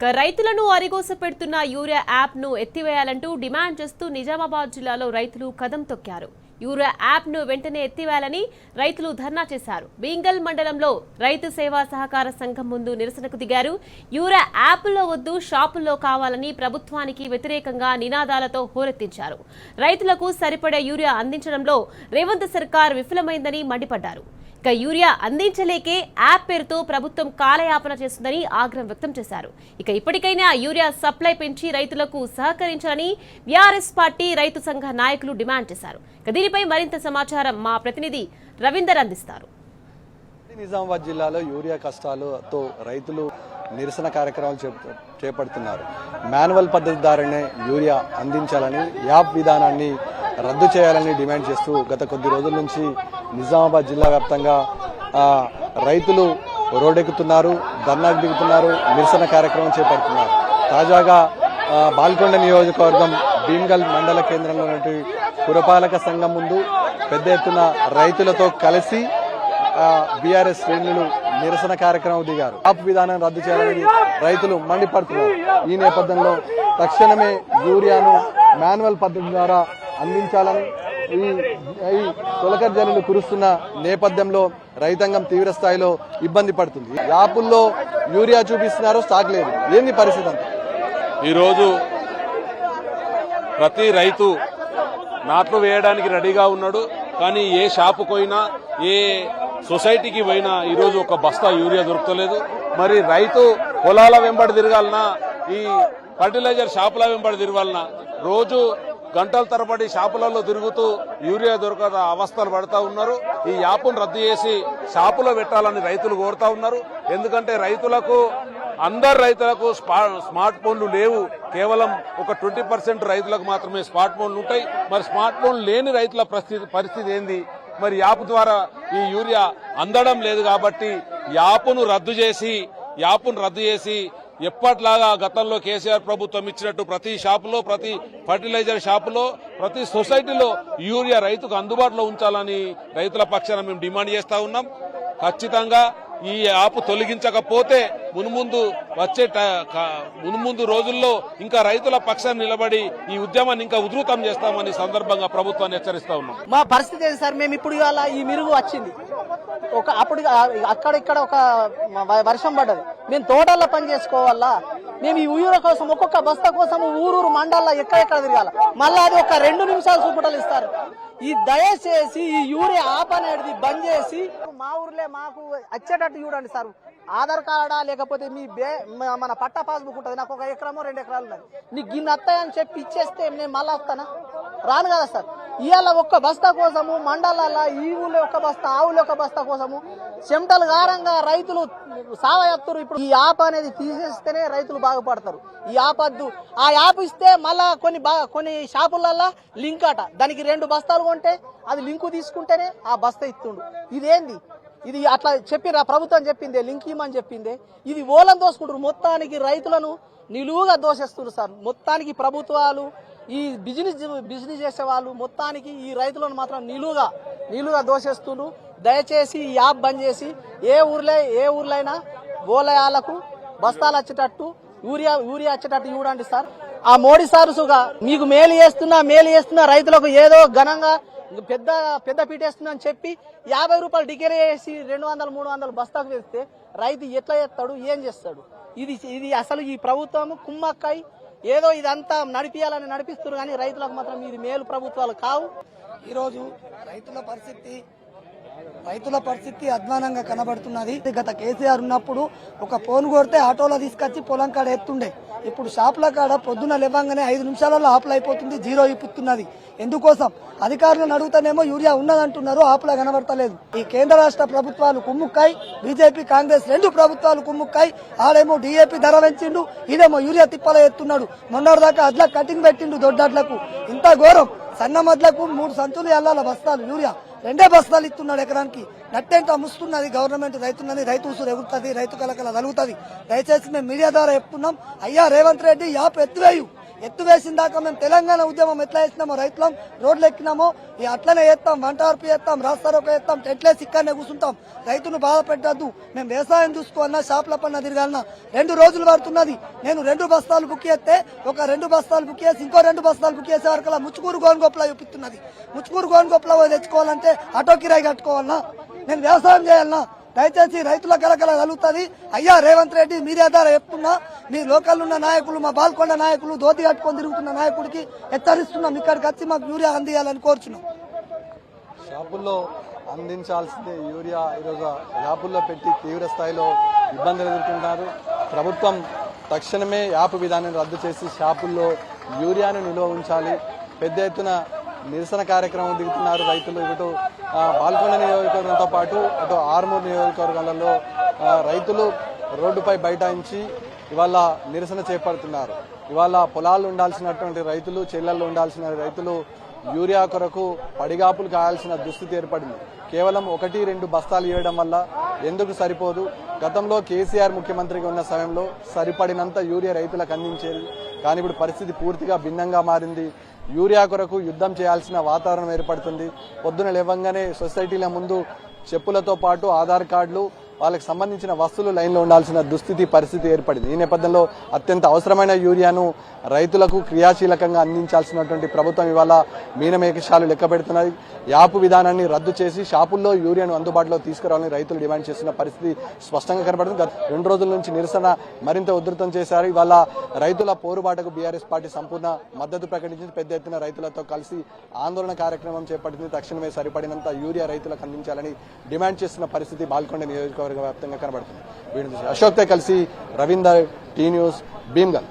రైతులను అరిగోస పెడుతున్న urea app ను ఎత్తివేయాలంటూ డిమాండ్ చేస్తూ నిజామాబాద్ జిల్లాలో రైతులు కదం తొక్కారు. యూరియా యాప్ ను వెంటనే ఎత్తివేయాలని రైతులు ధర్నా చేశారు. బీంగల్ మండలంలో రైతు సేవా సహకార సంఘం ముందు నిరసనకు దిగారు. యూరియా యాప్లో వద్దు, షాపుల్లో కావాలని ప్రభుత్వానికి వ్యతిరేకంగా నినాదాలతో హోరెత్తించారు. రైతులకు సరిపడే యూరియా అందించడంలో రేవంత్ సర్కార్ విఫలమైందని మండిపడ్డారు. ఇక యూరియా అందించలేకే యాప్ పేరుతో ప్రభుత్వం కాలయాపన చేస్తుందని ఆగ్రహం వ్యక్తం చేశారు. ఇక ఇప్పటికైనా యూరియా సప్లై పెంచి రైతులకు సహకరించాలని బీఆర్ఎస్ పార్టీ రైతు సంఘ నాయకులు డిమాండ్ చేశారు. ఇక దీనిపై మరింత సమాచారం మా ప్రతినిధి రవీందర్ అందిస్తారు. నిజామాబాద్ జిల్లాలో యూరియా కష్టాలతో రైతులు నిరసన కార్యక్రమాలు చేపడుతున్నారు. మాన్యువల్ పద్ధతి ద్వారానే యూరియా అందించాలని, యాప్ విధానాన్ని రద్దు చేయాలని డిమాండ్ చేస్తూ గత కొద్ది రోజుల నుంచి నిజామాబాద్ జిల్లా వ్యాప్తంగా రైతులు రోడ్డెక్కుతున్నారు, ధర్నాకు దిగుతున్నారు, నిరసన కార్యక్రమం చేపడుతున్నారు. తాజాగా బాల్కొండ నియోజకవర్గం భీమ్గల్ మండల కేంద్రంలోని పురపాలక సంఘం ముందు పెద్ద ఎత్తున రైతులతో కలిసి బీఆర్ఎస్ శ్రేణులు నిరసన కార్యక్రమం దిగారు. యాప్ విధానం రద్దు చేయాలని రైతులు మండిపడుతున్నారు. ఈ నేపథ్యంలో తక్షణమే యూరియాను మాన్యువల్ పద్ధతి ద్వారా అందించాలని, ఈ తొలకరి జల్లులు కురుస్తున్న నేపథ్యంలో రైతాంగం తీవ్ర స్థాయిలో ఇబ్బంది పడుతుంది. యాపుల్లో యూరియా చూపిస్తున్నారు, స్టాక్ లేదు. ఏంది పరిస్థితి? ఈరోజు ప్రతి రైతు నాట్లు వేయడానికి రెడీగా ఉన్నాడు. కానీ ఏ షాపు పోయినా, ఏ సొసైటీకి పోయినా ఈరోజు ఒక బస్తా యూరియా దొరకలేదు. మరి రైతు పొలాల వెంబడి తిరగాలన్నా, ఈ ఫర్టిలైజర్ షాపుల వెంబడి తిరగాలన్నా, రోజు గంటల తరబడి షాపులలో తిరుగుతూ యూరియా దొరకక అవస్థలు పడతా ఉన్నారు. ఈ యాప్ను రద్దు చేసి షాపులో పెట్టాలని రైతులు కోరుతా ఉన్నారు. ఎందుకంటే అందరు రైతులకు స్మార్ట్ ఫోన్లు లేవు. కేవలం ఒక 20% రైతులకు మాత్రమే స్మార్ట్ ఫోన్లు ఉంటాయి. మరి స్మార్ట్ ఫోన్ లేని రైతుల పరిస్థితి ఏంది? మరి యాప్ ద్వారా ఈ యూరియా అందడం లేదు. కాబట్టి యాప్ను రద్దు చేసి ఎప్పట్లాగా గతంలో కేసీఆర్ ప్రభుత్వం ఇచ్చినట్టు ప్రతి షాపులో, ప్రతి ఫర్టిలైజర్ షాపులో, ప్రతి సొసైటీలో యూరియా రైతుకు అందుబాటులో ఉంచాలని రైతుల పక్షాన మేము డిమాండ్ చేస్తా ఉన్నాం. ఖచ్చితంగా ఈ యాప్ తొలగించకపోతే మున్ముందు రోజుల్లో ఇంకా రైతుల పక్షాన్ని నిలబడి ఈ ఉద్యమాన్ని ఇంకా ఉధృతం చేస్తామని సందర్భంగా ప్రభుత్వాన్ని హెచ్చరిస్తా ఉన్నాం. మా పరిస్థితి ఏంటి సార్? మేము ఇప్పుడు ఇవాళ ఈ మిరుగు వచ్చింది, అప్పుడు అక్కడిక్కడ ఒక వర్షం పడ్డది, మేము తోటల్లో పని చేసుకోవాలా, మేము ఈ ఊరు కోసం ఒక్కొక్క బస్తా కోసం ఊరూరు మండల్లో ఎక్కడెక్కడ తిరగాల, మళ్ళీ అది ఒక 2 నిమిషాలు చూపుటలు ఇస్తారు. ఈ దయచేసి ఈ యూరియా యాప్ అనేది బంద్ చేసి మా ఊర్లే మాకు వచ్చేటట్టు చూడండి సార్. ఆధార్ కార్డా లేకపోతే మన పట్టా పాస్బుక్ ఉంటుంది, నాకు 1 ఎకరమో 2 ఎకరాలు ఉన్నది, నీకు గిన్నె వస్తాయని చెప్పి ఇచ్చేస్తే నేను మళ్ళా వస్తానా? రాను కదా సార్. ఇవాళ ఒక్క బస్తా కోసము మండలాల ఈ ఊళ్ళో ఒక బస్తా, ఆ ఊళ్ళో ఒక బస్తా కోసము చెమటలు గారంగా రైతులు సావయత్తురు. ఇప్పుడు ఈ యాప్ అనేది తీసేస్తేనే రైతులు బాగుపడతారు. ఈ యాప్ వద్దు, ఆ యాప్ ఇస్తే మళ్ళా కొన్ని షాపులలో లింక్ అట, దానికి 2 బస్తాలు కొంటే అది లింకు తీసుకుంటేనే ఆ బస్తా ఇస్తుండు. ఇదేంది? ఇది అట్లా చెప్పిరా? ప్రభుత్వం చెప్పిందే లింక్ ఇమ్మని చెప్పిందే. ఇది ఓలం దోసుకుంటారు. మొత్తానికి రైతులను నిలువుగా దోషేస్తున్నారు సార్. మొత్తానికి ప్రభుత్వాలు, ఈ బిజినెస్ చేసే వాళ్ళు మొత్తానికి ఈ రైతులను మాత్రం నిలువుగా దోషేస్తున్నారు. దయచేసి ఈ యాప్ బంద్ చేసి ఏ ఊర్లైనా ఓలయాలకు బస్తాలు వచ్చేటట్టు యూరియా వచ్చేటట్టు చూడండి సార్. ఆ మోడీ సారుసుగా మీకు మేలు చేస్తున్నా రైతులకు ఏదో ఘనంగా పెద్ద పీటేస్తున్నా అని చెప్పి 50 రూపాయలు డిగ్రీ వేసి 200-300 బస్తాకు వేస్తే రైతు ఎట్లా చేస్తాడు? ఏం చేస్తాడు? ఇది అసలు ఈ ప్రభుత్వం కుమ్మక్కాయి ఏదో ఇదంతా నడిపిస్తున్నారు, కానీ రైతులకు మాత్రం ఇది మేలు ప్రభుత్వాలు కావు. ఈరోజు రైతుల పరిస్థితి అధ్వానంగా కనబడుతున్నది. గత కేసీఆర్ ఉన్నప్పుడు ఒక ఫోన్ కొడితే ఆటోలో తీసుకొచ్చి పొలం కాడ ఎత్తుండే. ఇప్పుడు షాపుల కాడ పొద్దున లేవంగానే 5 నిమిషాలలో ఆపులు అయిపోతుంది, జీరో ఇప్పుతున్నది. ఎందుకోసం? అధికారులను అడుగుతానేమో యూరియా ఉన్నదంటున్నారు, ఆపులా కనబడతలేదు. ఈ కేంద్ర రాష్ట్ర ప్రభుత్వాలు కుమ్ముక్కాయి, బీజేపీ కాంగ్రెస్ 2 ప్రభుత్వాలు కుమ్ముక్కాయి. ఆడేమో డీఏపీ ధర పెంచిండు, ఇదేమో యూరియా తిప్పలో ఎత్తున్నాడు. మొన్నటిదాకా అడ్ల కటింగ్ పెట్టిండు, దొడ్డడ్లకు. ఇంత ఘోరం. సన్న మడ్లకు 3 సంచులు ఎల్లాల బస్తాలు యూరియా 2 బస్తాలు ఇస్తున్నాడు ఎకరానికి. నట్టేంట ముస్తున్నది గవర్నమెంట్. రైతు ఉసురు ఎగురుతుంది, రైతు కలకల తలుగుతుంది. దయచేసి మేము మీడియా ద్వారా చెప్తున్నాం, అయ్యా రేవంత్ రెడ్డి యాప్ ఎత్తివేయు. ఎత్తువేసిన దాకా మేము తెలంగాణ ఉద్యమం ఎట్లా చేసినామో రైతులం రోడ్లు ఎక్కినామో అట్లనే చేస్తాం, వంట వరపు చేస్తాం, రాస్తారోక చేస్తాం, టెట్లేసి ఇక్కడనే కూర్చుంటాం. రైతును బాధ పెట్టద్దు. మేము వ్యవసాయం చూసుకోవాలన్నా షాపుల పన్న తిరగాలన్నా 2 రోజులు పడుతున్నది. నేను 2 బస్తాలు బుక్ చేస్తే ఒక 2 బస్తాలు బుక్ చేసి ఇంకో 2 బస్తాలు బుక్ చేసే వరకు ముచ్చుకూరు గోనుగోపులా చూపిస్తున్నది. ముచ్చుకూరు గోనుగోపులా పోయి తెచ్చుకోవాలంటే ఆటో కిరాయి కట్టుకోవాలన్నా, నేను వ్యవసాయం చేయాలన్నా దయచేసి రైతుల కలకల కలుగుతుంది. అయ్యా రేవంత్ రెడ్డి మీడియా ద్వారా చెప్తున్నా, మీ లోకల్ ఉన్న నాయకులు, మా బాల్కొండ నాయకులు, ధోతి కట్టుకొని తిరుగుతున్న నాయకుడికి హెచ్చరిస్తున్నాం, ఇక్కడికి వచ్చి మాకు యూరియా అందియాలని కోరుచున్నాం. షాపుల్లో అందించాల్సిందే యూరియా ఈరోజు యాపుల్లో పెట్టి తీవ్ర స్థాయిలో ఇబ్బందులు ఎదుర్కొంటున్నారు. ప్రభుత్వం తక్షణమే యాప్ విధానాన్ని రద్దు చేసి షాపుల్లో యూరియాను నిల్వ ఉంచాలి. పెద్ద ఎత్తున నిరసన కార్యక్రమం దిగుతున్నారు రైతులు. ఇటు బాల్కొండ నియోజకవర్గంతో పాటు అటు ఆర్మూర్ నియోజకవర్గాలలో రైతులు రోడ్డుపై బైఠాయించి ఇవాళ నిరసన చేపడుతున్నారు. ఇవాళ పొలాలు ఉండాల్సినటువంటి రైతులు, చెల్లెళ్ళు ఉండాల్సిన రైతులు యూరియా కొరకు పడిగాపులు కాయాల్సిన దుస్థితి ఏర్పడింది. కేవలం 1-2 బస్తాలు ఇవ్వడం వల్ల ఎందుకు సరిపోదు. గతంలో కేసీఆర్ ముఖ్యమంత్రిగా ఉన్న సమయంలో సరిపడినంత యూరియా రైతులకు అందించేది. కానీ ఇప్పుడు పరిస్థితి పూర్తిగా భిన్నంగా మారింది. యూరియా కొరకు యుద్ధం చేయాల్సిన వాతావరణం ఏర్పడుతుంది. పొద్దున లేవంగానే సొసైటీల ముందు చెప్పులతో పాటు ఆధార్ కార్డులు, వాళ్ళకి సంబంధించిన వస్తువులు లైన్లో ఉండాల్సిన దుస్థితి పరిస్థితి ఏర్పడింది. ఈ నేపథ్యంలో అత్యంత అవసరమైన యూరియాను రైతులకు క్రియాశీలకంగా అందించాల్సినటువంటి ప్రభుత్వం ఇవాళ మీనమేకశాలు లెక్క పెడుతున్నది. యాప్ విధానాన్ని రద్దు చేసి షాపుల్లో యూరియాను అందుబాటులో తీసుకురావాలని రైతులు డిమాండ్ చేస్తున్న పరిస్థితి స్పష్టంగా కనబడుతుంది. గత 2 రోజుల నుంచి నిరసన మరింత ఉధృతం చేశారు. ఇవాళ రైతుల పోరుబాటుకు బీఆర్ఎస్ పార్టీ సంపూర్ణ మద్దతు ప్రకటించింది. పెద్ద ఎత్తున రైతులతో కలిసి ఆందోళన కార్యక్రమం చేపట్టింది. తక్షణమే సరిపడినంత యూరియా రైతులకు అందించాలని డిమాండ్ చేస్తున్న పరిస్థితి బాల్కొండ నియోజకవర్గ వ్యాప్తంగా కనబడుతుంది. వీడి అశోక్తో కలిసి రవీందర్, టీ న్యూస్, భీమ్గల్.